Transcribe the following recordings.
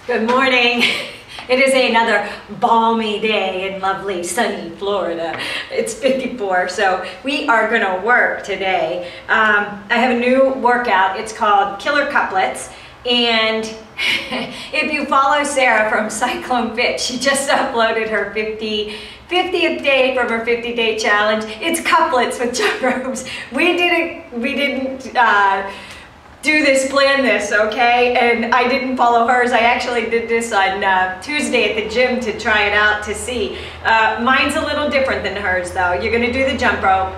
Good morning. It is another balmy day in lovely sunny Florida. It's 54, so we are gonna work today. I have a new workout. It's called Killer Couplets, and if you follow Sarah from Cyclone Fit, she just uploaded her 50th day from her 50-day challenge. It's couplets with jump ropes. We didn't plan this, okay? And I didn't follow hers. I actually did this on Tuesday at the gym to try it out to see. Mine's a little different than hers though. You're gonna do the jump rope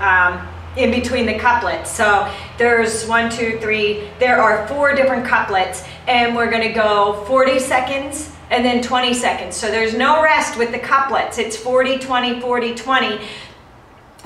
in between the couplets. So there's 1, 2, 3, there are 4 different couplets, and we're gonna go 40 seconds and then 20 seconds. So there's no rest with the couplets. It's 40, 20, 40, 20.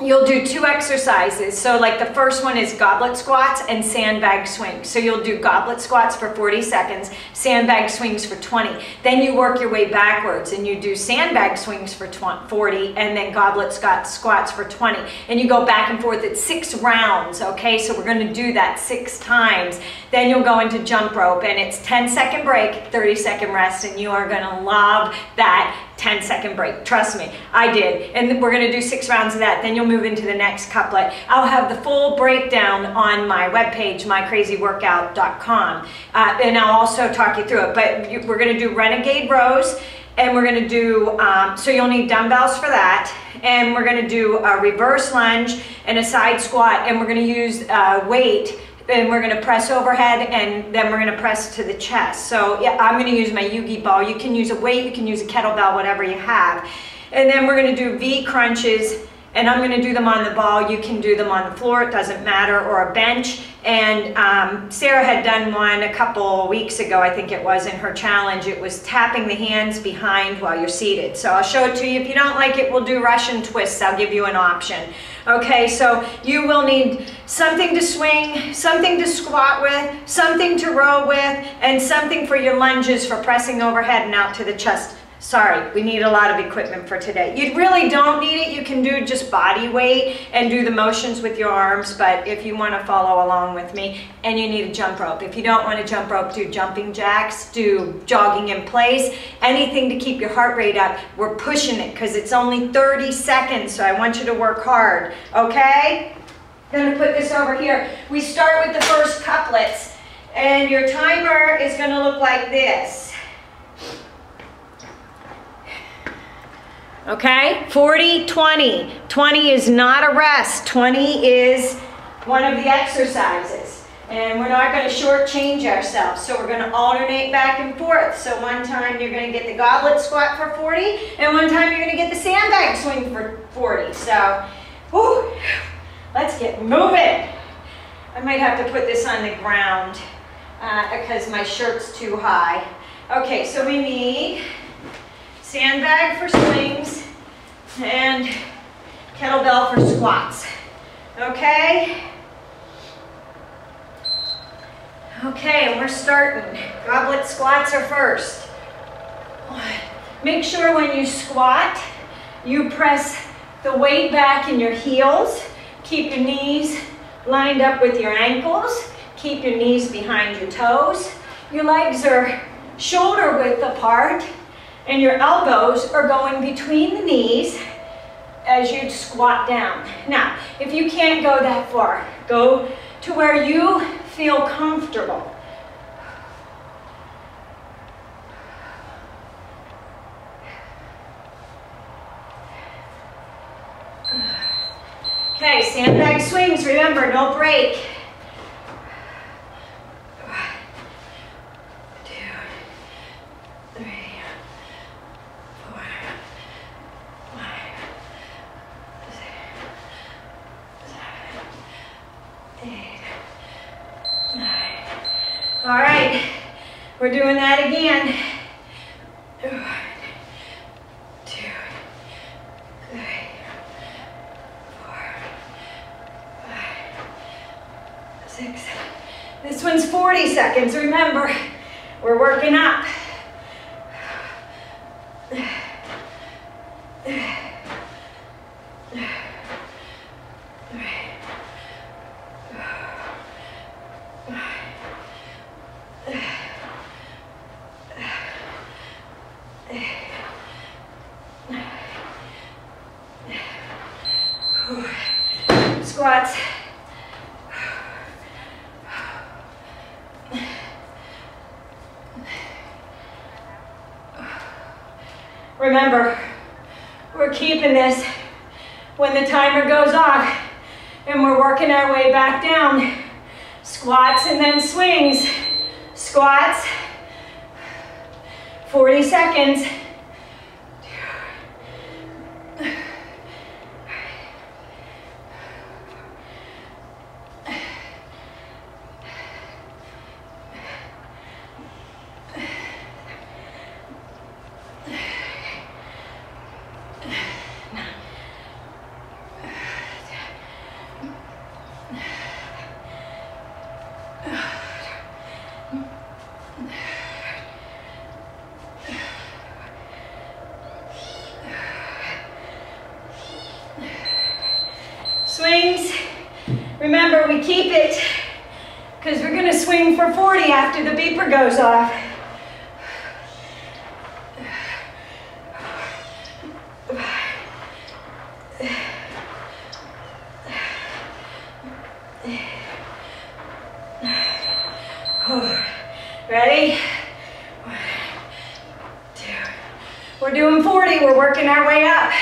You'll do 2 exercises. So like the first one is goblet squats and sandbag swing. So you'll do goblet squats for 40 seconds, sandbag swings for 20. Then you work your way backwards and you do sandbag swings for 40 and then goblet squats for 20. And you go back and forth. It's 6 rounds, okay? So we're gonna do that 6 times. Then you'll go into jump rope and it's 10-second break, 30-second rest, and you are gonna love that 10-second break. Trust me, I did. And we're gonna do 6 rounds of that. Then you'll move into the next couplet. I'll have the full breakdown on my webpage, mycrazyworkout.com, and I'll also talk you through it. But we're gonna do Renegade rows, and we're gonna do, so you'll need dumbbells for that, and we're gonna do a reverse lunge and a side squat, and we're gonna use weight, and we're gonna press overhead, and then we're gonna press to the chest. So yeah, I'm gonna use my Yugi ball. You can use a weight, you can use a kettlebell, whatever you have. And then we're gonna do V crunches, and I'm gonna do them on the ball. You can do them on the floor, it doesn't matter, or a bench. And Sarah had done one a couple weeks ago, I think it was, in her challenge. It was tapping the hands behind while you're seated. So I'll show it to you. If you don't like it, we'll do Russian twists. I'll give you an option. Okay, so you will need something to swing, something to squat with, something to row with, and something for your lunges for pressing overhead and out to the chest. Sorry, we need a lot of equipment for today. You really don't need it. You can do just body weight and do the motions with your arms, but if you want to follow along with me, and you need a jump rope. If you don't want a jump rope, do jumping jacks, do jogging in place, anything to keep your heart rate up. We're pushing it because it's only 30 seconds, so I want you to work hard, okay? I'm gonna put this over here. We start with the first couplets, and your timer is gonna look like this. Okay, 40, 20. 20 is not a rest. 20 is one of the exercises. And we're not going to shortchange ourselves. So we're going to alternate back and forth. So one time you're going to get the goblet squat for 40, and one time you're going to get the sandbag swing for 40. So, whew, let's get moving. I might have to put this on the ground because my shirt's too high. Okay, so we need sandbag for swings and kettlebell for squats. Okay? Okay, and we're starting. Goblet squats are first. Make sure when you squat, you press the weight back in your heels. Keep your knees lined up with your ankles. Keep your knees behind your toes. Your legs are shoulder width apart, and your elbows are going between the knees as you squat down. Now, if you can't go that far, go to where you feel comfortable. Okay, sandbag swings, remember, no break. All right, we're doing that again. 1, 2, 3, 4, 5, 6. This one's 40 seconds, remember, we're working up. Remember, we're keeping this when the timer goes off, and we're working our way back down. Squats and then swings. Squats, 40 seconds. Swings, remember we keep it because we're going to swing for 40 after the beeper goes off. Ready? 1, 2. We're doing 40, we're working our way up.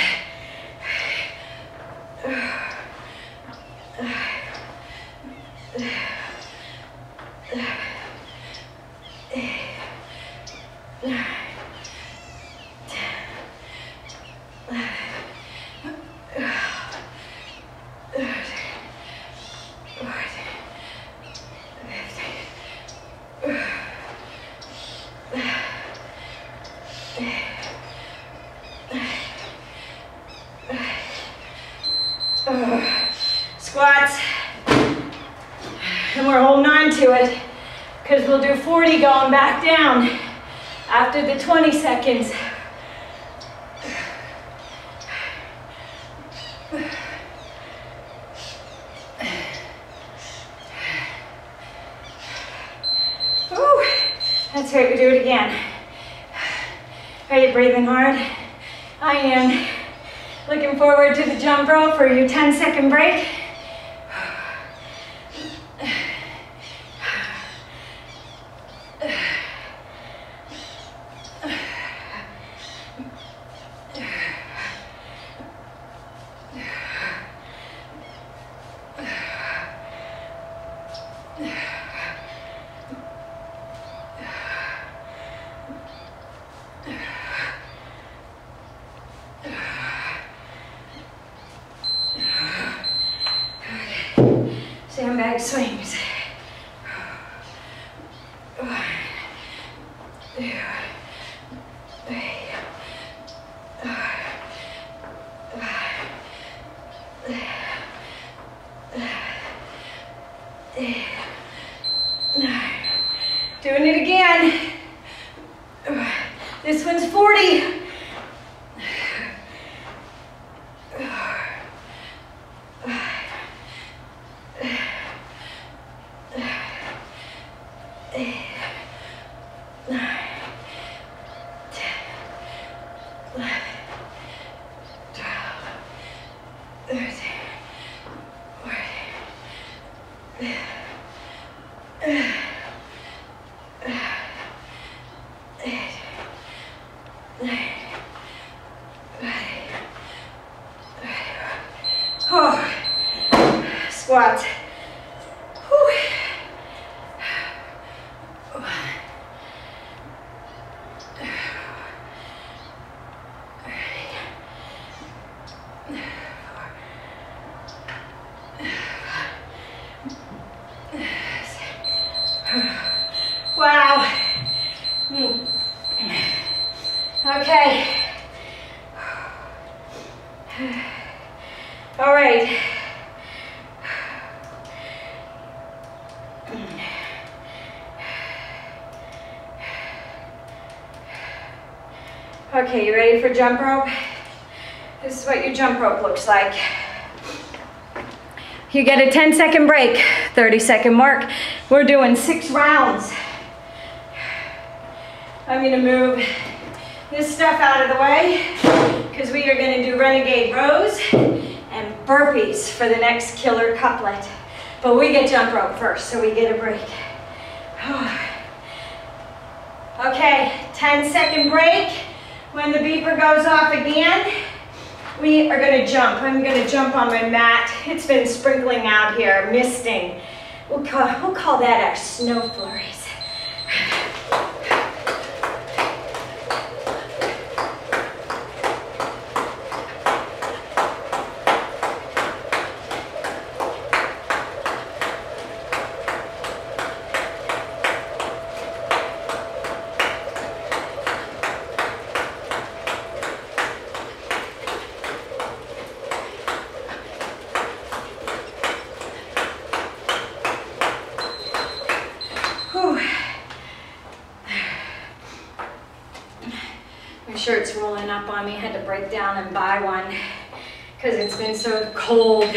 Squats, and we're holding on to it because we'll do 40 going back down after the 20 seconds. Ooh, that's right, we do it again. Are you breathing hard? I am. Looking forward to the jump rope for your 10-second break. Sandbag swings. 1, 2, 3, 4, 5, 8, 9. Doing it again. This one's 40. Oh, squat. Whew. Wow. Okay. All right. Okay, you ready for jump rope? This is what your jump rope looks like. You get a 10-second break, 30-second mark. We're doing 6 rounds. I'm gonna move this stuff out of the way because we are gonna do renegade rows and burpees for the next killer couplet. But we get jump rope first, so we get a break. Okay, 10-second break. When the beeper goes off again, we are going to jump. I'm going to jump on my mat. It's been sprinkling out here, misting. We'll call that our snow flurries. Shirt's rolling up on me. I had to break down and buy one because it's been so cold.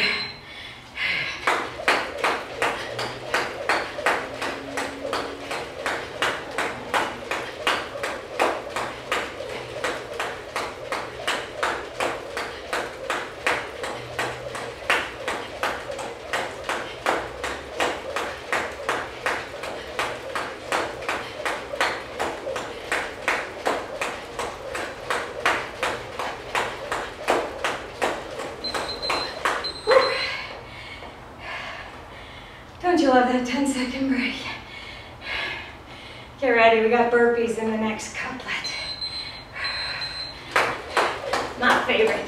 Don't you love that 10-second break? Get ready, we got burpees in the next couplet. Not favorite.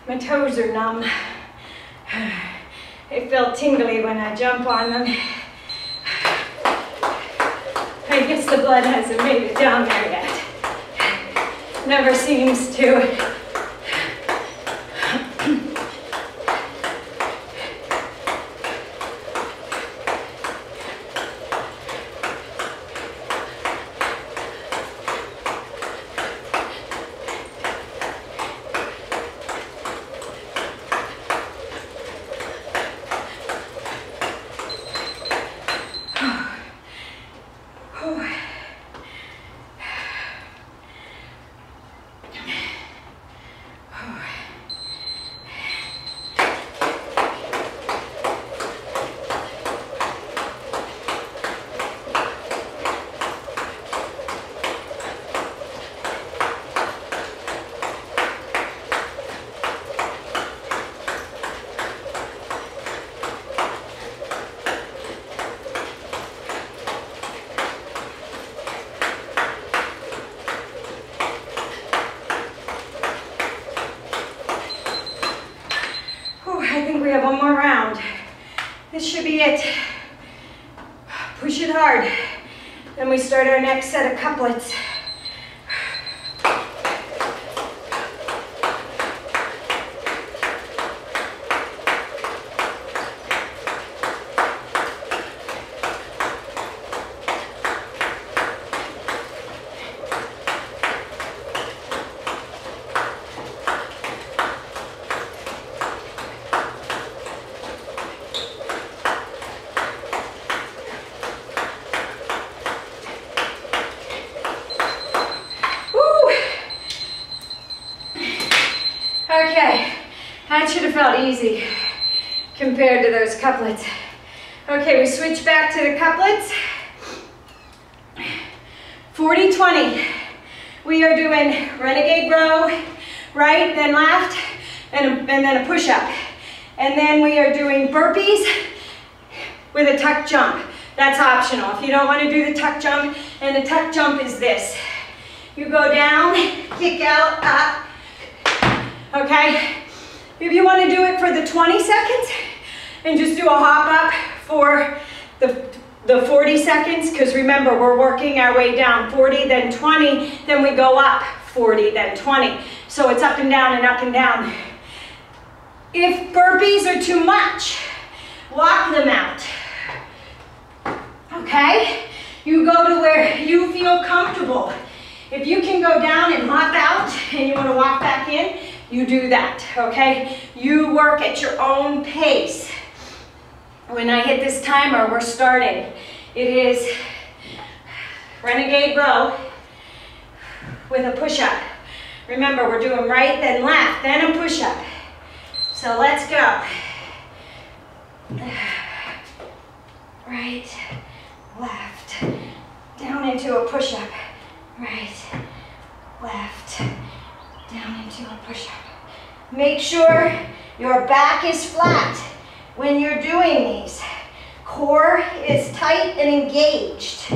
My toes are numb. They feel tingly when I jump on them. I guess the blood hasn't made it down there yet. Never seems to. We have one more round. This should be it. Push it hard. Then we start our next set of couplets. Okay, that should have felt easy compared to those couplets. Okay, we switch back to the couplets. 40-20. We are doing renegade row, right, then left, and then a push-up. And then we are doing burpees with a tuck jump. That's optional. If you don't want to do the tuck jump, and the tuck jump is this. You go down, kick out, up. Okay? If you want to do it for the 20 seconds, and just do a hop up for the 40 seconds, because remember, we're working our way down. 40, then 20, then we go up. 40, then 20. So it's up and down and up and down. If burpees are too much, walk them out. Okay? You go to where you feel comfortable. If you can go down and hop out and you want to walk back in, you do that, okay? You work at your own pace. When I hit this timer, we're starting. It is Renegade row with a push-up. Remember, we're doing right, then left, then a push-up. So let's go. Right, left, down into a push-up. Right, left, down into a push-up. Make sure your back is flat when you're doing these. Core is tight and engaged.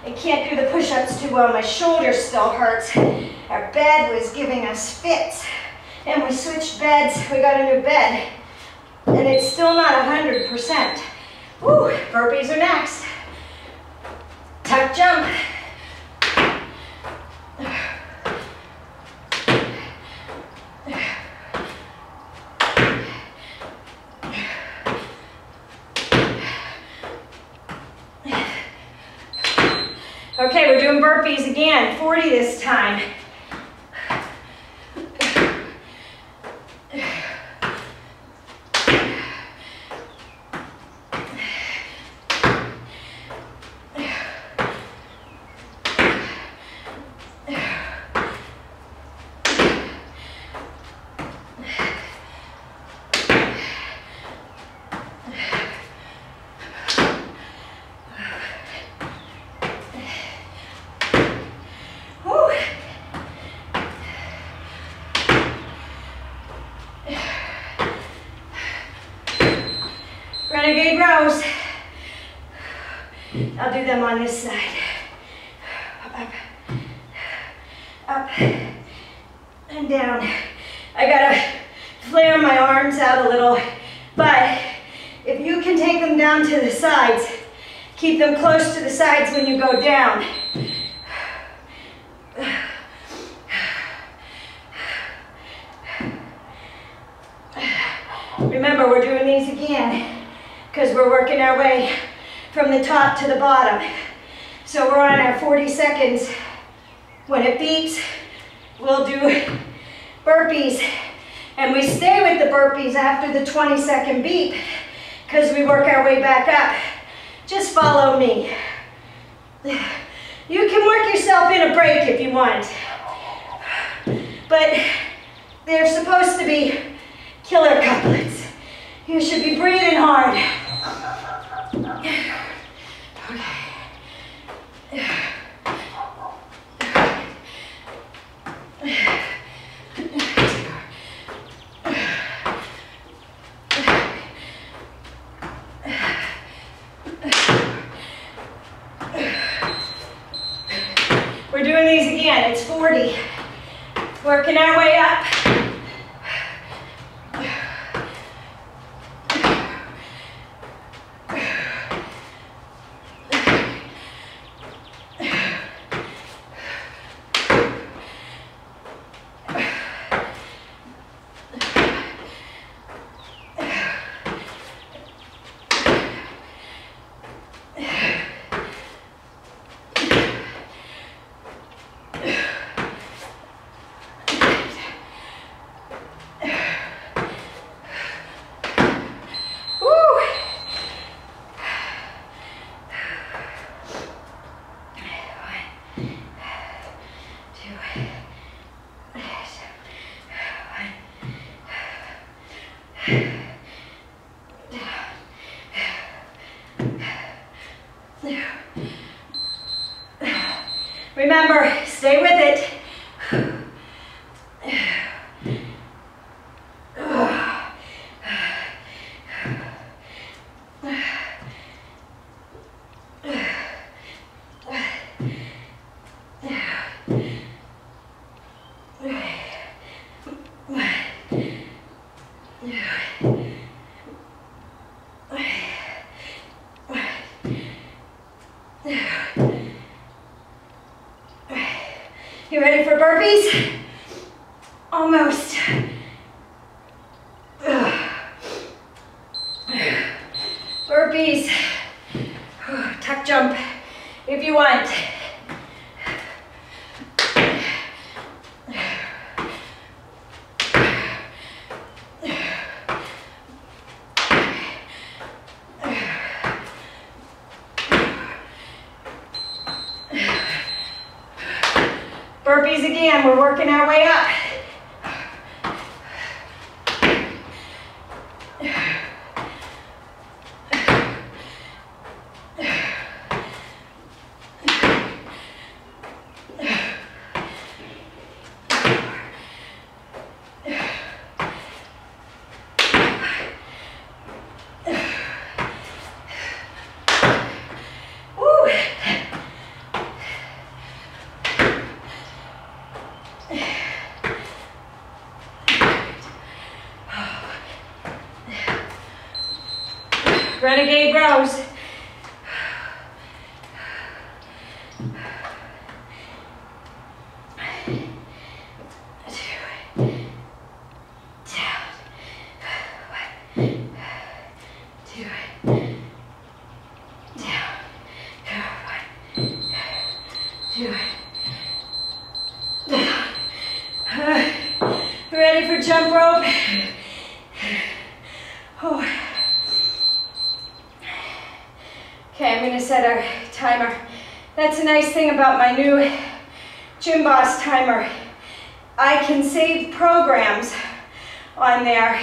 I can't do the push-ups too well. My shoulder still hurts. Our bed was giving us fits. And we switched beds. We got a new bed. And it's still not 100%. Woo, burpees are next. Tuck jump. Okay, we're doing burpees again, 40 this time. Renegade rows. I'll do them on this side. Up, up, and down. I gotta flare my arms out a little, but if you can take them down to the sides, keep them close to the sides when you go down. Remember, we're doing these again because we're working our way from the top to the bottom. So we're on our 40 seconds. When it beeps, we'll do burpees. And we stay with the burpees after the 20-second beep because we work our way back up. Just follow me. You can work yourself in a break if you want. But they're supposed to be killer couplets. You should be breathing hard. We're doing these again. It's 40. Working our way up. Remember, stay with it. You ready for burpees? Almost. burpees. Tuck jump if you want. Burpees again, we're working our way up. Renegade rows. Ready for jump rope? Oh. Okay, I'm gonna set our timer. That's a nice thing about my new Gym Boss timer. I can save programs on there.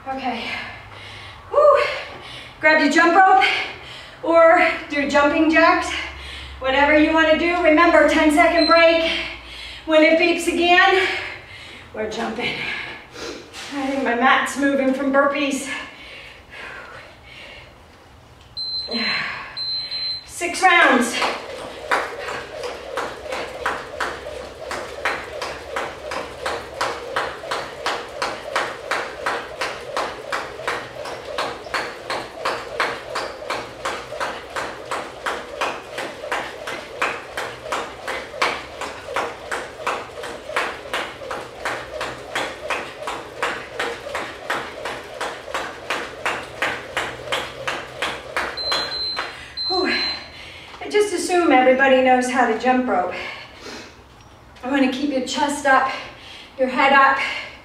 Okay. Woo. Grab your jump rope or do jumping jacks. Whatever you want to do. Remember, 10-second break. When it beeps again, we're jumping. I think my mat's moving from burpees. 6 rounds. Just assume everybody knows how to jump rope. I want to keep your chest up, your head up,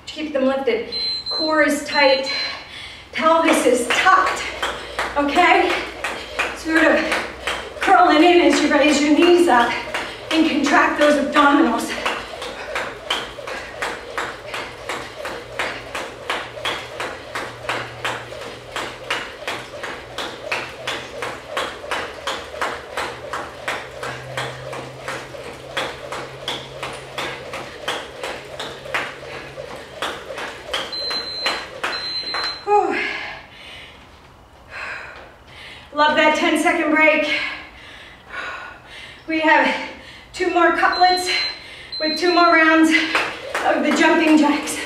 keep them lifted. Core is tight, pelvis is tucked, okay? Sort of curling in as you raise your knees up and contract those abdominals. Love that 10-second break. We have 2 more couplets with 2 more rounds of the jumping jacks.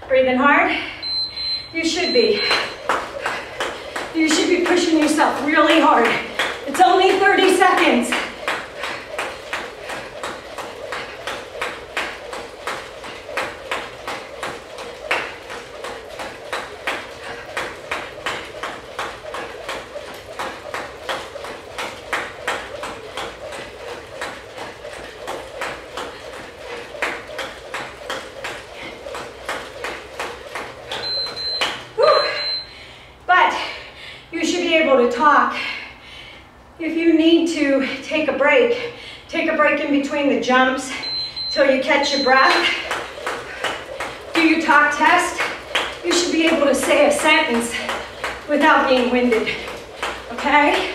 Breathing hard? You should be. You should be pushing yourself really hard. It's only 30 seconds. To talk. If you need to take a break in between the jumps till you catch your breath. Do your talk test. You should be able to say a sentence without being winded, okay?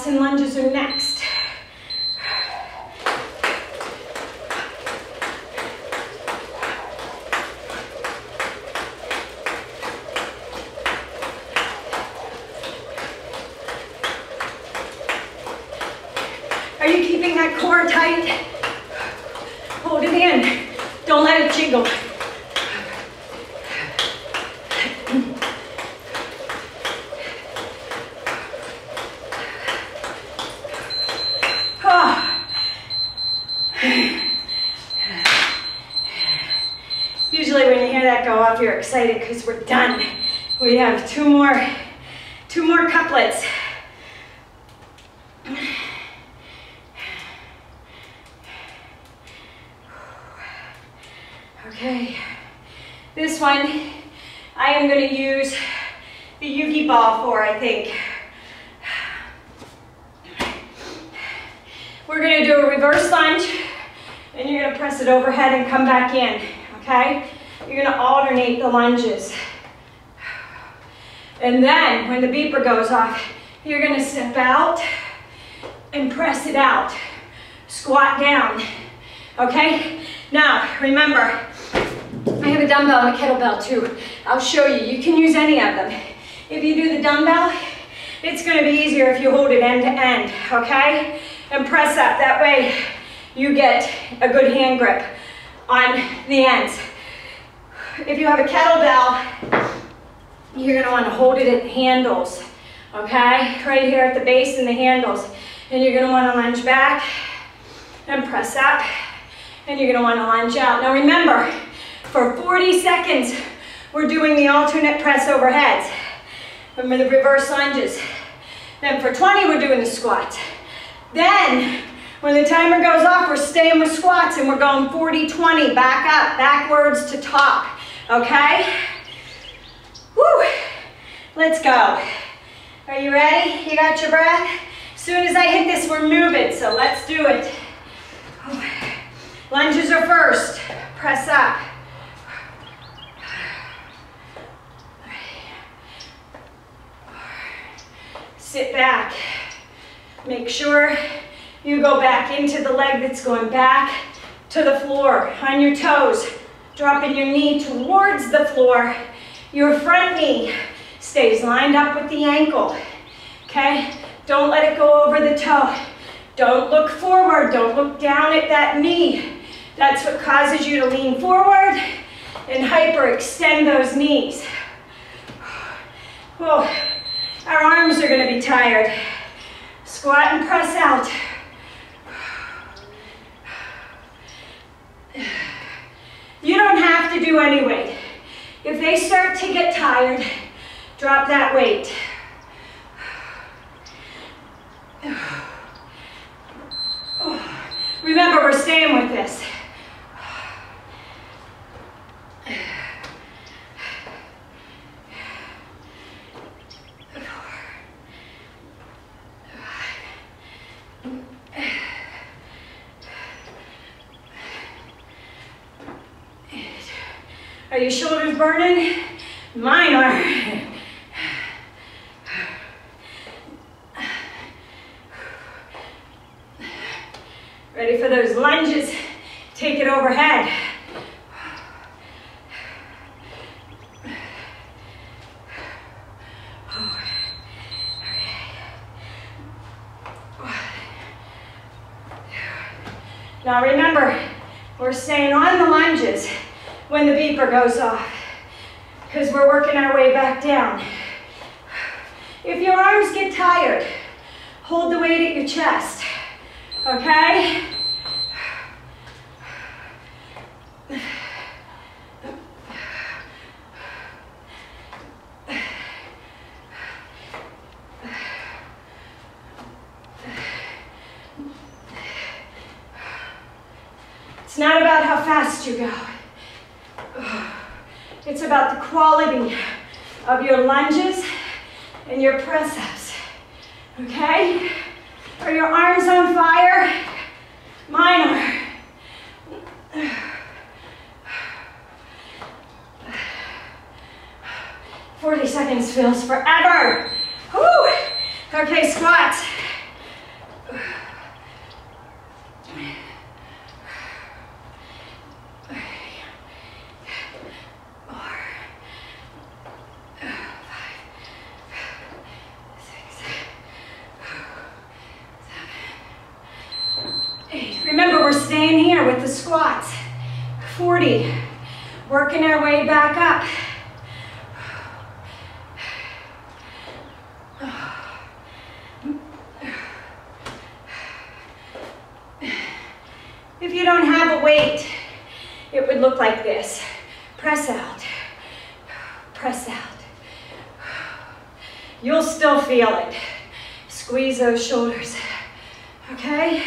squats and lunges are next. Are you keeping that core tight? Hold it in. Don't let it jiggle. Usually when you hear that go off, you're excited because we're done. We have two more couplets. Okay, this one I am going to use the Yugi ball for, I think. We're going to do a reverse lunge, and you're going to press it overhead and come back in, okay? You're going to alternate the lunges. And then, when the beeper goes off, you're going to step out and press it out. Squat down, okay? Now, remember, I have a dumbbell and a kettlebell too. I'll show you. You can use any of them. If you do the dumbbell, it's going to be easier if you hold it end to end, okay? And press up. That way you get a good hand grip on the ends. If you have a kettlebell, you're going to want to hold it at the handles, okay? Right here at the base and the handles. And you're going to want to lunge back and press up. And you're going to want to lunge out. Now remember, for 40 seconds, we're doing the alternate press overheads. Remember the reverse lunges. Then for 20, we're doing the squats. Then, when the timer goes off, we're staying with squats and we're going 40-20, back up, backwards to top, okay? Woo! Let's go. Are you ready? You got your breath? As soon as I hit this, we're moving, so let's do it. Lunges are first. Press up. Sit back. Make sure you go back into the leg that's going back to the floor. On your toes, dropping your knee towards the floor. Your front knee stays lined up with the ankle, okay? Don't let it go over the toe. Don't look forward, don't look down at that knee. That's what causes you to lean forward and hyperextend those knees. Whoa. Our arms are going to be tired. Squat and press out. You don't have to do any weight. If they start to get tired, drop that weight. Remember, we're staying with this. Are your shoulders burning? Mine are. Ready for those lunges? Take it overhead. Now remember, we're staying on the lunges when the beeper goes off, because we're working our way back down. If your arms get tired, hold the weight at your chest, okay? It's not about how fast you go. It's about the quality of your lunges and your press-ups, okay? Are your arms on fire? Mine are. 40 seconds feels forever. Whew. Okay, squats. staying here with the squats. 40. Working our way back up. If you don't have a weight, it would look like this. Press out. Press out. You'll still feel it. Squeeze those shoulders. Okay?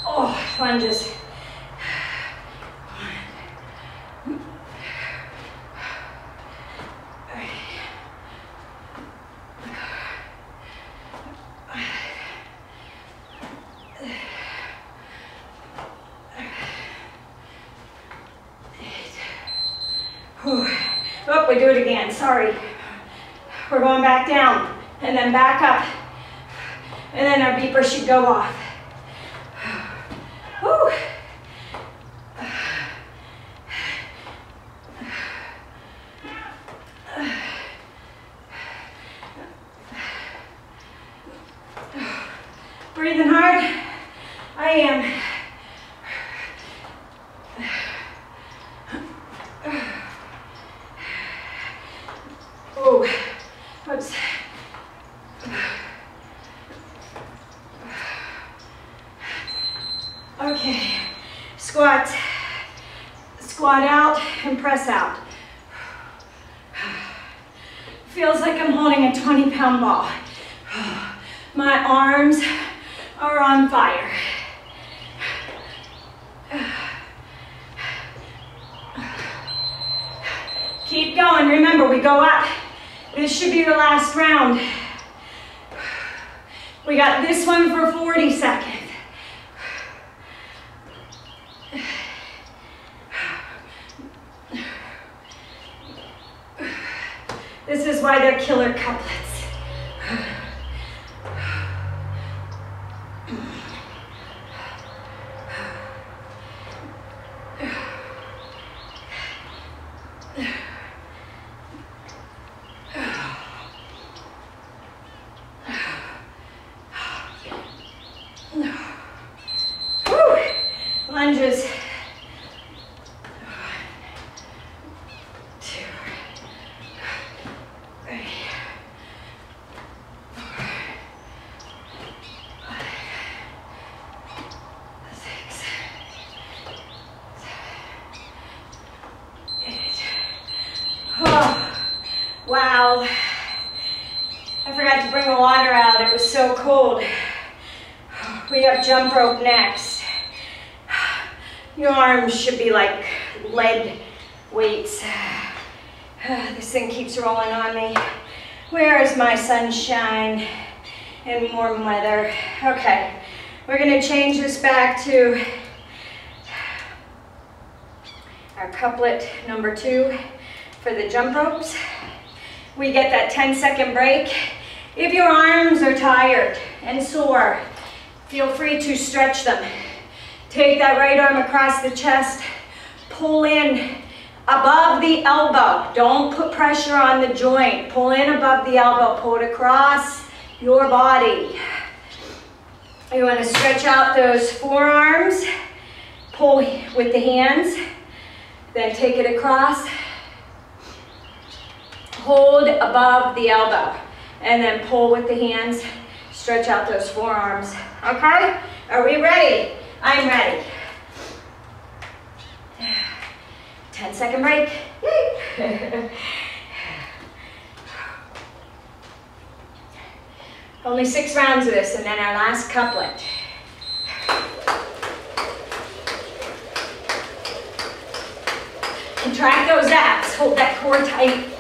Oh, lunges. Oh, we do it again, sorry. We're going back down and then back up. And then our beeper should go off. Whew. Breathing hard? I am. Oh, oops. Okay, squat. Squat out and press out. Feels like I'm holding a 20-pound ball. My arms are on fire. Keep going. Remember, we go up. This should be the last round. We got this one for 40 seconds. This is why they're killer couplets. Lunges. 2, 3, 4, 5, 6, 7, 8. Oh, wow. I forgot to bring the water out. It was so cold. We have jump rope next. Your arms should be like lead weights. This thing keeps rolling on me. Where is my sunshine and warm weather? Okay, we're gonna change this back to our couplet number 2 for the jump ropes. We get that 10-second break. If your arms are tired and sore, feel free to stretch them. Take that right arm across the chest, pull in above the elbow. Don't put pressure on the joint. Pull in above the elbow, pull it across your body. You want to stretch out those forearms, pull with the hands, then take it across. Hold above the elbow, and then pull with the hands, stretch out those forearms. Okay? Are we ready? I'm ready. 10-second break. Only 6 rounds of this, and then our last couplet. Contract those abs. Hold that core tight.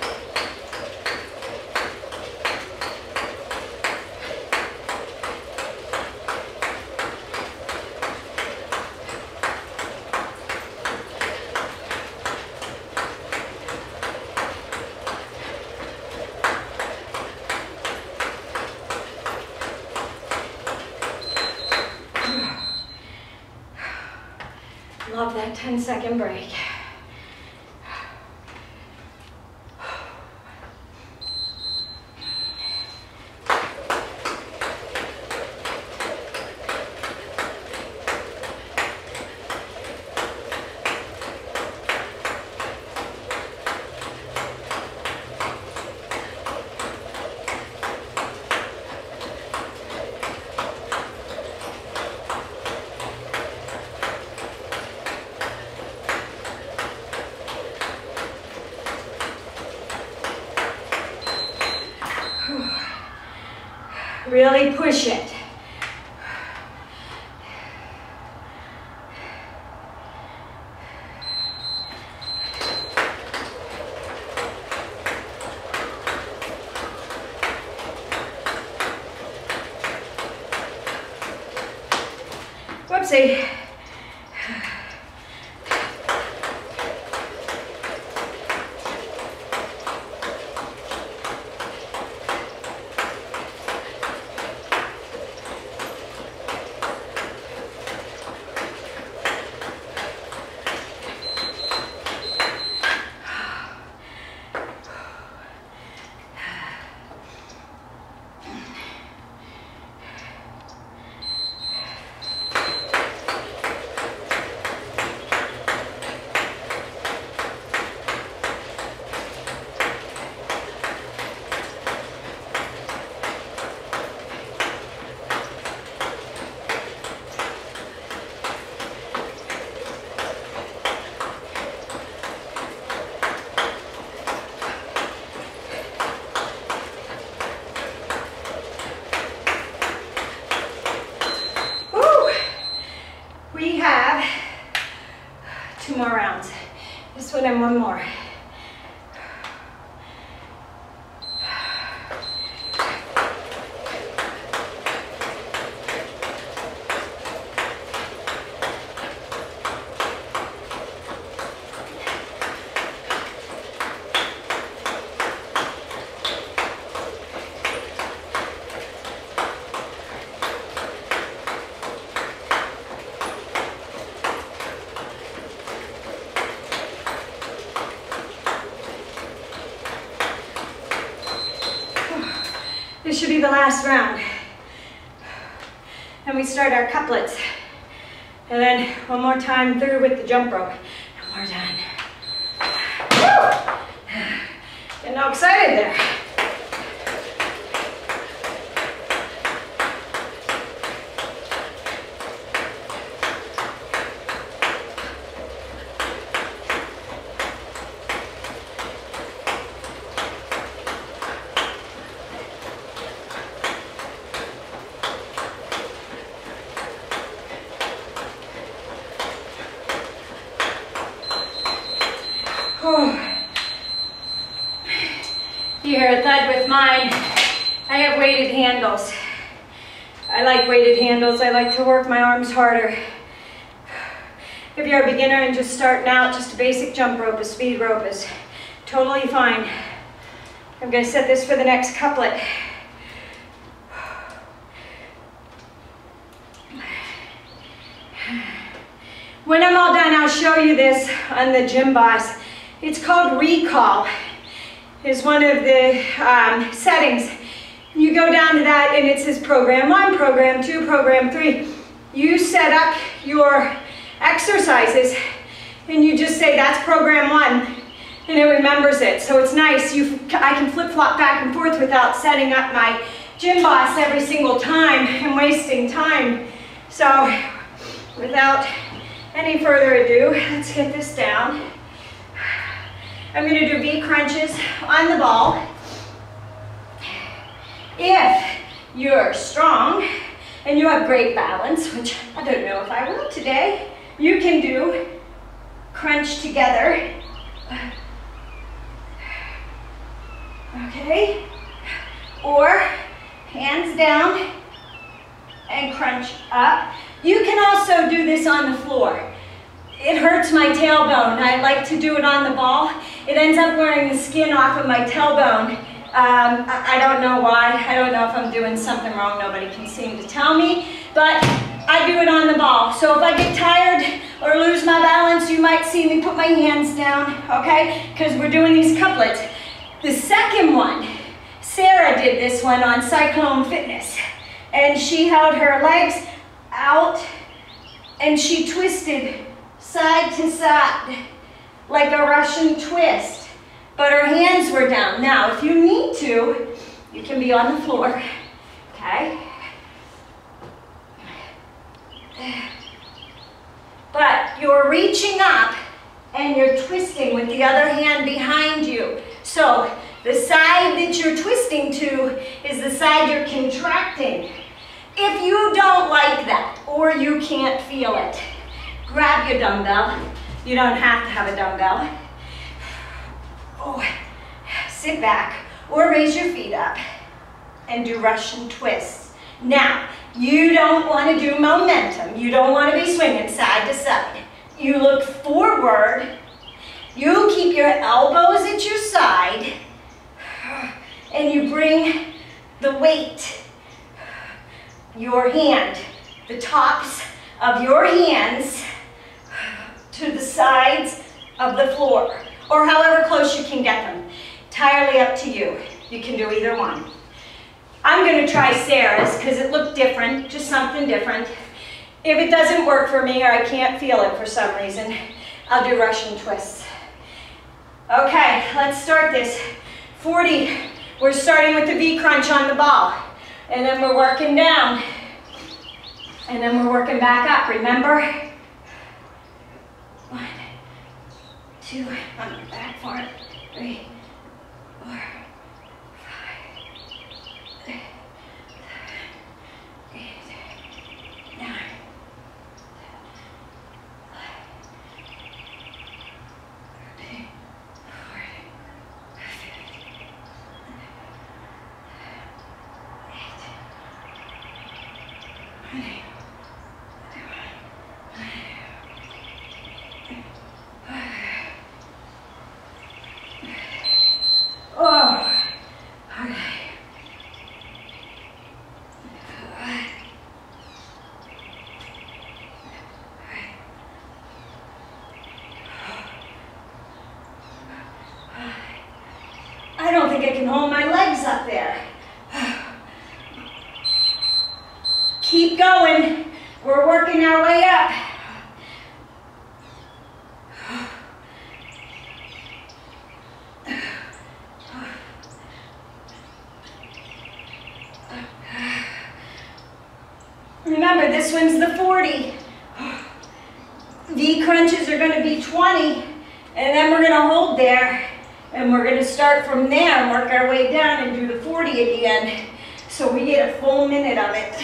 Love that 10-second break. Really push it. Whoopsie. More rounds. This one and one more. This should be the last round. Then we start our couplets. And then one more time through with the jump rope. And we're done. Woo! Getting all excited there. Here, a thud with mine. I have weighted handles. I like weighted handles. I like to work my arms harder. If you're a beginner and just starting out, just a basic jump rope, a speed rope is totally fine. I'm going to set this for the next couplet. When I'm all done, I'll show you this on the gym boss. It's called recall. Is one of the settings. You go down to that and it says program 1, program 2, program 3. You set up your exercises and you just say that's program 1 and it remembers it. So it's nice. I can flip-flop back and forth without setting up my gym boss every single time and wasting time. So without any further ado, let's get this down. I'm going to do V crunches on the ball. If you're strong and you have great balance, which I don't know if I will today, you can do crunch together. Okay? Or hands down and crunch up. You can also do this on the floor. It hurts my tailbone. I like to do it on the ball. It ends up wearing the skin off of my tailbone. I don't know why. I don't know if I'm doing something wrong. Nobody can seem to tell me. But I do it on the ball. So if I get tired or lose my balance, you might see me put my hands down, okay? Because we're doing these couplets. The second one, Sarah did this one on Cyclone Fitness. And she held her legs out and she twisted side to side, like a Russian twist, but her hands were down. Now, if you need to, you can be on the floor, okay? But you're reaching up and you're twisting with the other hand behind you. So The side that you're twisting to is the side you're contracting. If you don't like that or you can't feel it, grab your dumbbell. You don't have to have a dumbbell. Oh, sit back or raise your feet up and do Russian twists. Now, you don't want to do momentum. You don't want to be swinging side to side. You look forward. You keep your elbows at your side and you bring the weight, your hand, the tops of your hands to the sides of the floor, or however close you can get them. Entirely up to you. You can do either one. I'm going to try Sarah's because it looked different, just something different. If it doesn't work for me or I can't feel it for some reason, I'll do Russian twists. Okay, let's start this. 40. We're starting with the V crunch on the ball. And then we're working down. And then we're working back up, remember? 1, 2, on your back for it. 3, 4, 5, 6, 7, 8, 9, 13, 14, 15, 18, 20. Oh, okay. I don't think I can hold my legs up there. Keep going. We're working our way up. Remember, this one's the 40. V crunches are going to be 20, and then we're going to hold there, and we're going to start from there and work our way down and do the 40 at the end, so we get a full minute of it.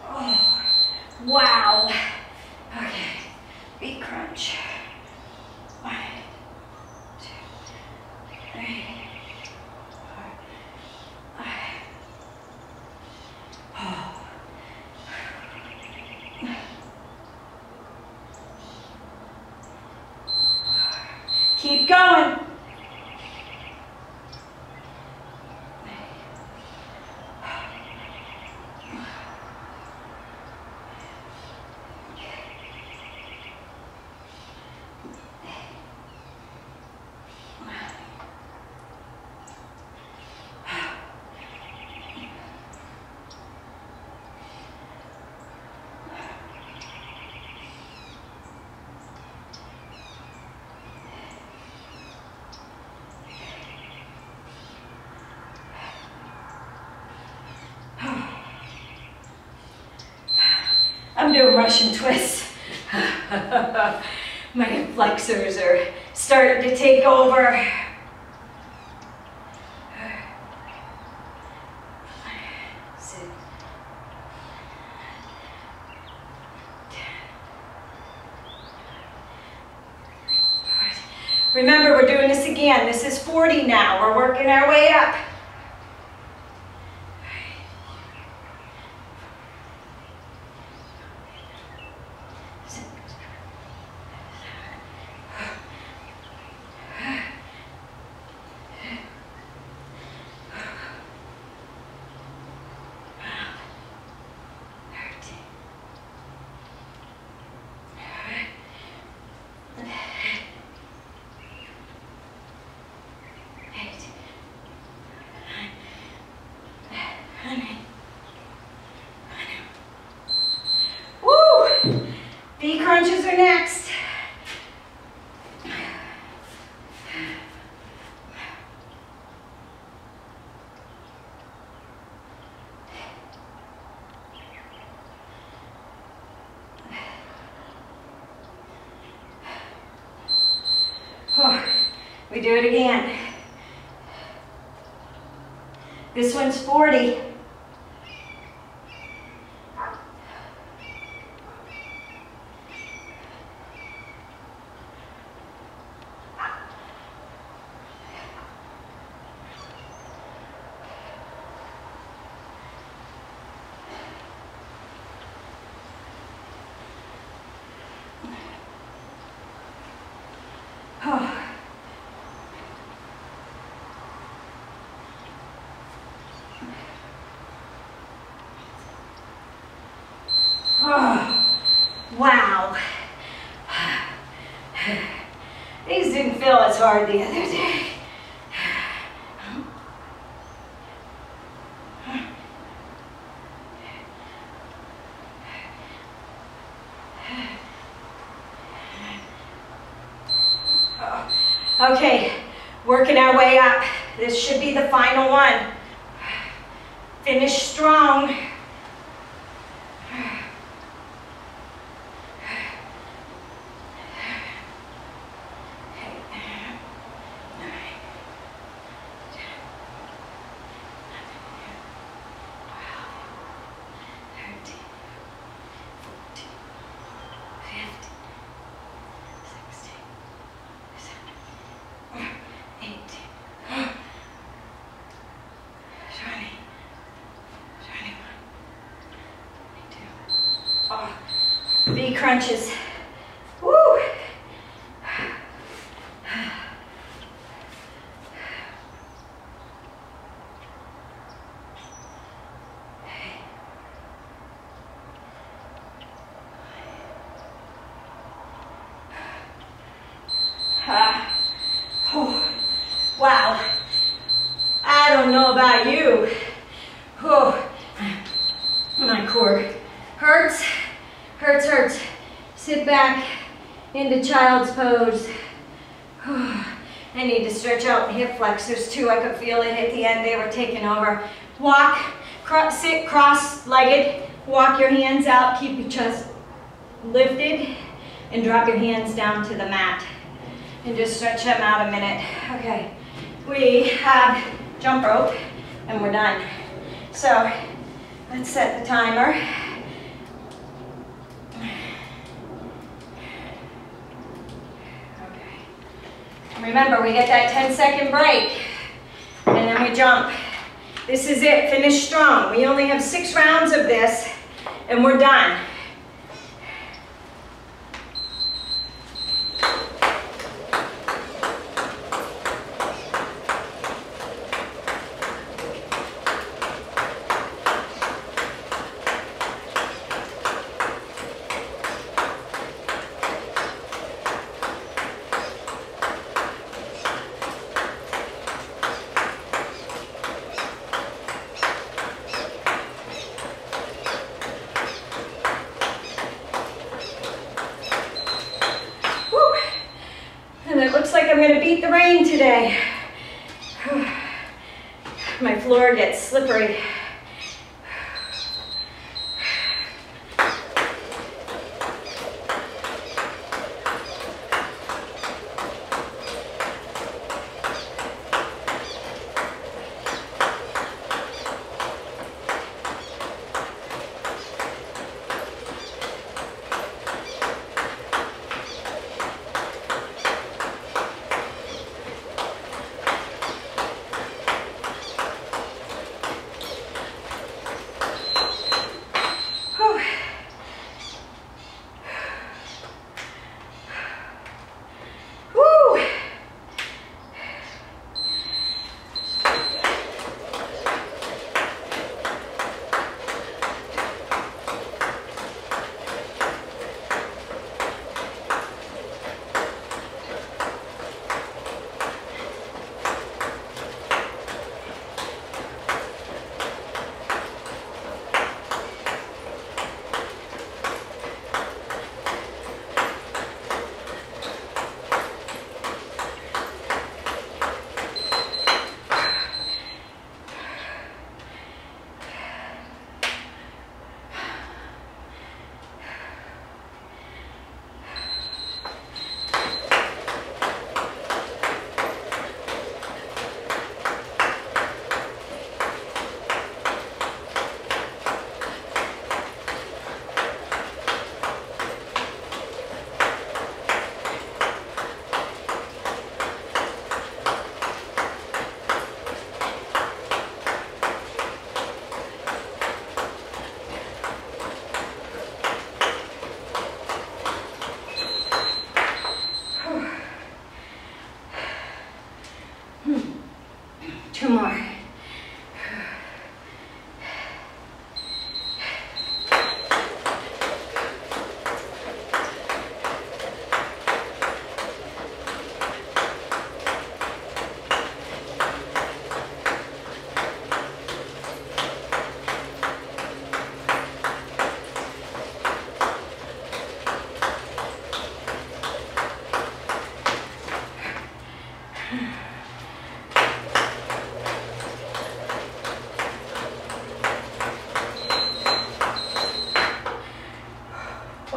Oh, wow. Okay, V crunch. 1, 2, 3, 4, 5. Oh. Keep going. I'm doing Russian twists. My hip flexors are starting to take over. Sit. 10. Remember, we're doing this again. This is 40 now. We're working our way up. V crunches are next. We do it again. This one's 40. Wow. These didn't feel as hard the other day. Okay, working our way up. This should be the final one. Finish strong. V crunches. Woo! Oh, wow. I don't know about you. Oh, my core hurts. Hurts. Sit back into child's pose. I need to stretch out the hip flexors too. I could feel it at the end. They were taking over. Walk, sit cross-legged. Walk your hands out. Keep your chest lifted. And drop your hands down to the mat. And just stretch them out a minute. Okay. We have jump rope. And we're done. So, let's set the timer. Remember, we get that 10-second break, and then we jump. This is it, finish strong. We only have 6 rounds of this, and we're done. I'm going to beat the rain today. My floor gets slippery.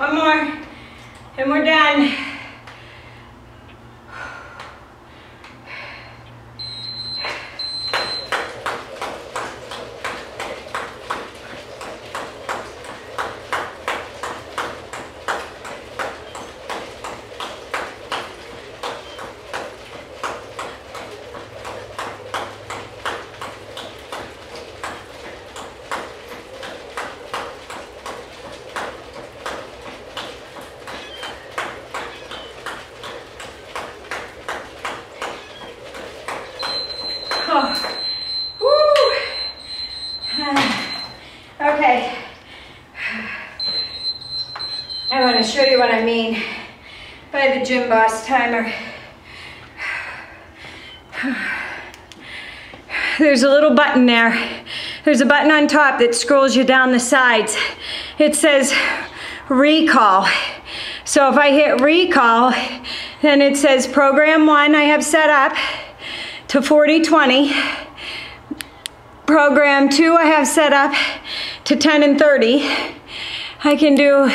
One more, and we're done. Okay, I want to show you what I mean by the Gym Boss timer. There's a little button there. There's a button on top that scrolls you down the sides. It says recall. So if I hit recall, then it says program 1 I have set up to 40-20. Program 2 I have set up to 10 and 30. I can do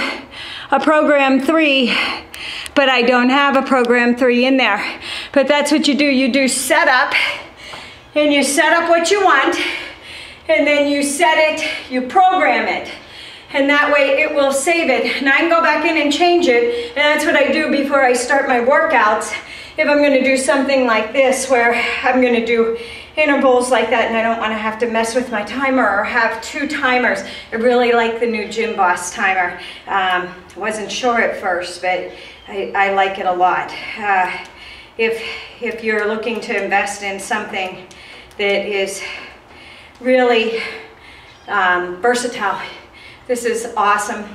a program 3, but I don't have a program 3 in there. But that's what you do. You do setup, and you set up what you want, and then you set it, you program it. And that way it will save it. And I can go back in and change it, and that's what I do before I start my workouts. If I'm gonna do something like this, where I'm gonna do intervals like that, and I don't want to have to mess with my timer or have 2 timers. I really like the new Gym Boss timer. Wasn't sure at first, but I like it a lot. If you're looking to invest in something that is really versatile, this is awesome.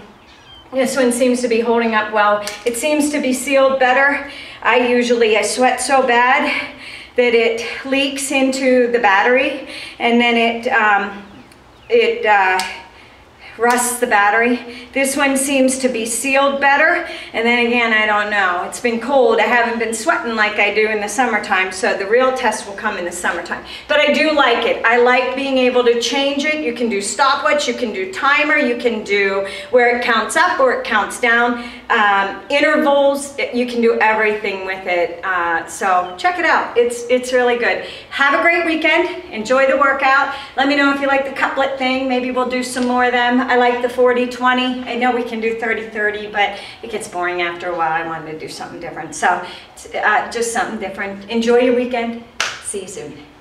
This one seems to be holding up well. It seems to be sealed better. I sweat so bad that it leaks into the battery, and then it rusts the battery. This one seems to be sealed better, and then again, I don't know. It's been cold. I haven't been sweating like I do in the summertime, so the real test will come in the summertime. But I do like it. I like being able to change it. You can do stopwatch, you can do timer, you can do where it counts up or it counts down, intervals. You can do everything with it. So check it out. It's really good. Have a great weekend. Enjoy the workout. Let me know if you like the couplet thing. Maybe we'll do some more of them. I like the 40-20. I know we can do 30-30, but it gets boring after a while. I wanted to do something different. So just something different. Enjoy your weekend. See you soon.